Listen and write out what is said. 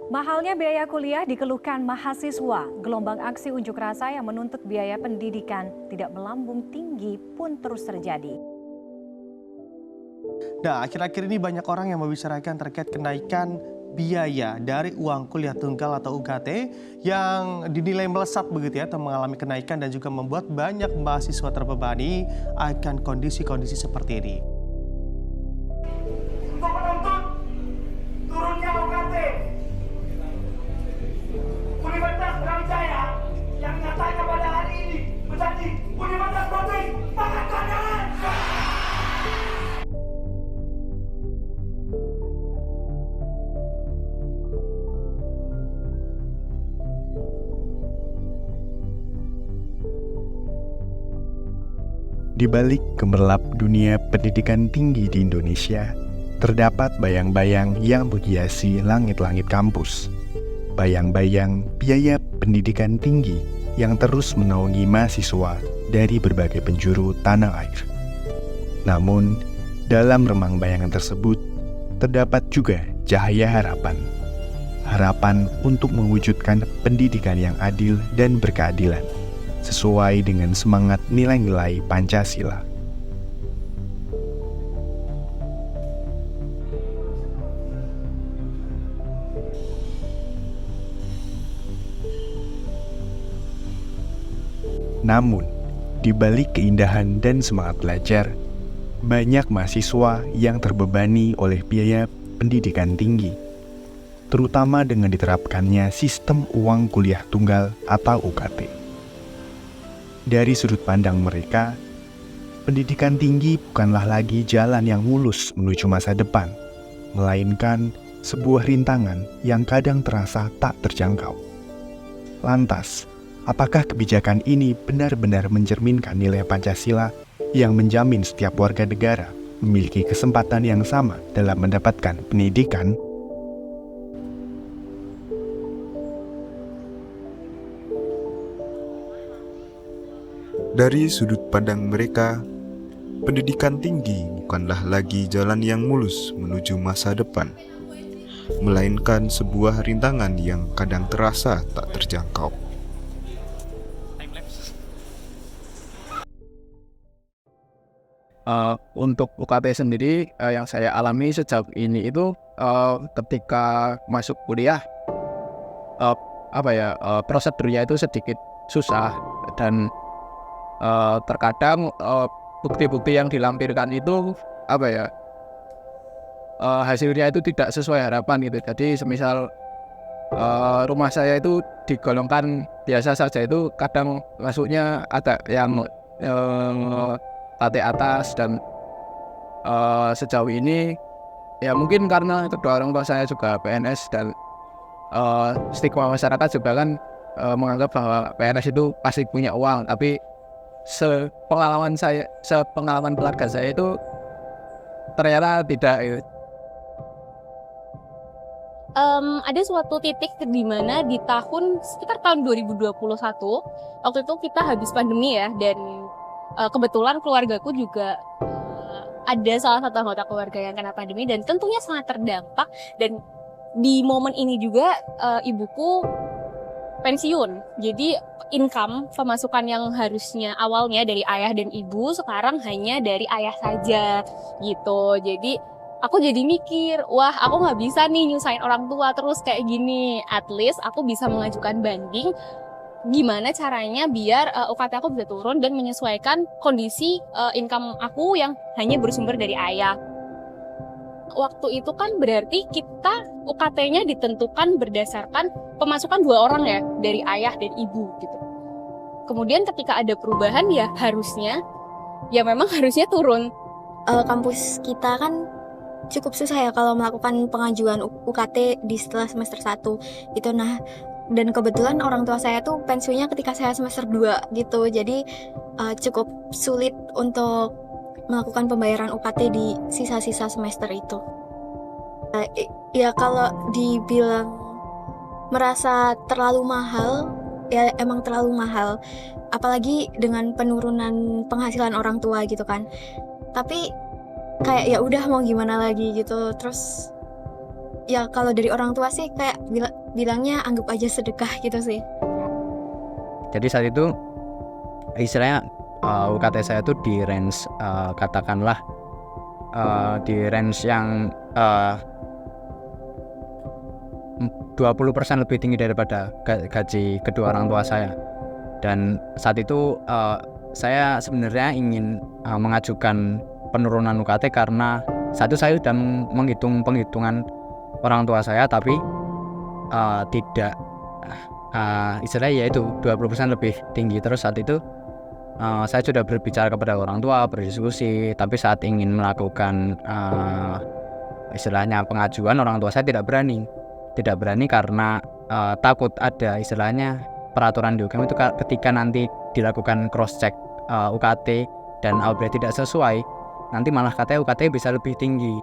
Mahalnya biaya kuliah dikeluhkan mahasiswa. Gelombang aksi unjuk rasa yang menuntut biaya pendidikan tidak melambung tinggi pun terus terjadi. Nah, akhir-akhir ini banyak orang yang membicarakan terkait kenaikan biaya dari uang kuliah tunggal atau UKT yang dinilai melesat begitu ya atau mengalami kenaikan dan juga membuat banyak mahasiswa terbebani akan kondisi-kondisi seperti ini. Untuk menuntut turunnya UKT Universitas Brawijaya yang nyatanya pada hari ini menjadi Universitas Publik Pangkatan. Di balik gemerlap dunia pendidikan tinggi di Indonesia, terdapat bayang-bayang yang menghiasi langit-langit kampus. Bayang-bayang biaya pendidikan tinggi yang terus menaungi mahasiswa dari berbagai penjuru tanah air. Namun, dalam remang bayangan tersebut, terdapat juga cahaya harapan. Harapan untuk mewujudkan pendidikan yang adil dan berkeadilan, sesuai dengan semangat nilai-nilai Pancasila. Namun, di balik keindahan dan semangat belajar, banyak mahasiswa yang terbebani oleh biaya pendidikan tinggi, terutama dengan diterapkannya sistem uang kuliah tunggal atau UKT. Dari sudut pandang mereka, pendidikan tinggi bukanlah lagi jalan yang mulus menuju masa depan, melainkan sebuah rintangan yang kadang terasa tak terjangkau. Lantas, apakah kebijakan ini benar-benar mencerminkan nilai Pancasila yang menjamin setiap warga negara memiliki kesempatan yang sama dalam mendapatkan pendidikan? Dari sudut pandang mereka, pendidikan tinggi bukanlah lagi jalan yang mulus menuju masa depan, melainkan sebuah rintangan yang kadang terasa tak terjangkau. Untuk UKT sendiri yang saya alami sejauh ini itu ketika masuk kuliah prosedurnya itu sedikit susah dan terkadang bukti-bukti yang dilampirkan itu hasilnya itu tidak sesuai harapan gitu. Jadi semisal rumah saya itu digolongkan biasa saja, itu kadang masuknya ada yang lantai atas dan sejauh ini ya mungkin karena kedua orang tua saya juga PNS dan stigma masyarakat juga kan menganggap bahwa PNS itu pasti punya uang, tapi sepengalaman keluarga saya itu ternyata tidak gitu. Ada suatu titik di mana di sekitar tahun 2021 waktu itu kita habis pandemi ya, dan kebetulan keluargaku juga ada salah satu anggota keluarga yang kena pandemi dan tentunya sangat terdampak. Dan di momen ini juga ibuku pensiun, jadi income pemasukan yang harusnya awalnya dari ayah dan ibu sekarang hanya dari ayah saja gitu. Jadi aku jadi mikir, wah aku nggak bisa nih nyusahin orang tua terus kayak gini. At least aku bisa mengajukan banding gimana caranya biar UKT aku bisa turun dan menyesuaikan kondisi income aku yang hanya bersumber dari ayah. Waktu itu kan berarti kita UKT-nya ditentukan berdasarkan pemasukan dua orang ya, dari ayah dan ibu gitu. Kemudian ketika ada perubahan ya memang harusnya turun. Kampus kita kan cukup susah ya kalau melakukan pengajuan UKT di setelah semester 1 gitu. Nah, dan kebetulan orang tua saya tuh pensiunnya ketika saya semester 2 gitu. Jadi cukup sulit untuk melakukan pembayaran UKT di sisa-sisa semester itu. Ya kalau dibilang merasa terlalu mahal, ya emang terlalu mahal. Apalagi dengan penurunan penghasilan orang tua gitu kan. Tapi kayak ya udah mau gimana lagi gitu. Terus ya kalau dari orang tua sih kayak bilangnya anggap aja sedekah gitu sih. Jadi saat itu istilahnya UKT saya tuh di range katakanlah di range yang 20% lebih tinggi daripada gaji kedua orang tua saya. Dan saat itu saya sebenarnya ingin mengajukan penurunan UKT karena saat itu saya sudah menghitung penghitungan orang tua saya, tapi tidak istilahnya yaitu 20% lebih tinggi. Terus saat itu saya sudah berbicara kepada orang tua, berdiskusi, tapi saat ingin melakukan istilahnya pengajuan, orang tua saya tidak berani karena takut ada istilahnya peraturan di UGM itu ketika nanti dilakukan cross check UKT dan apabila tidak sesuai, nanti malah katanya UKT bisa lebih tinggi.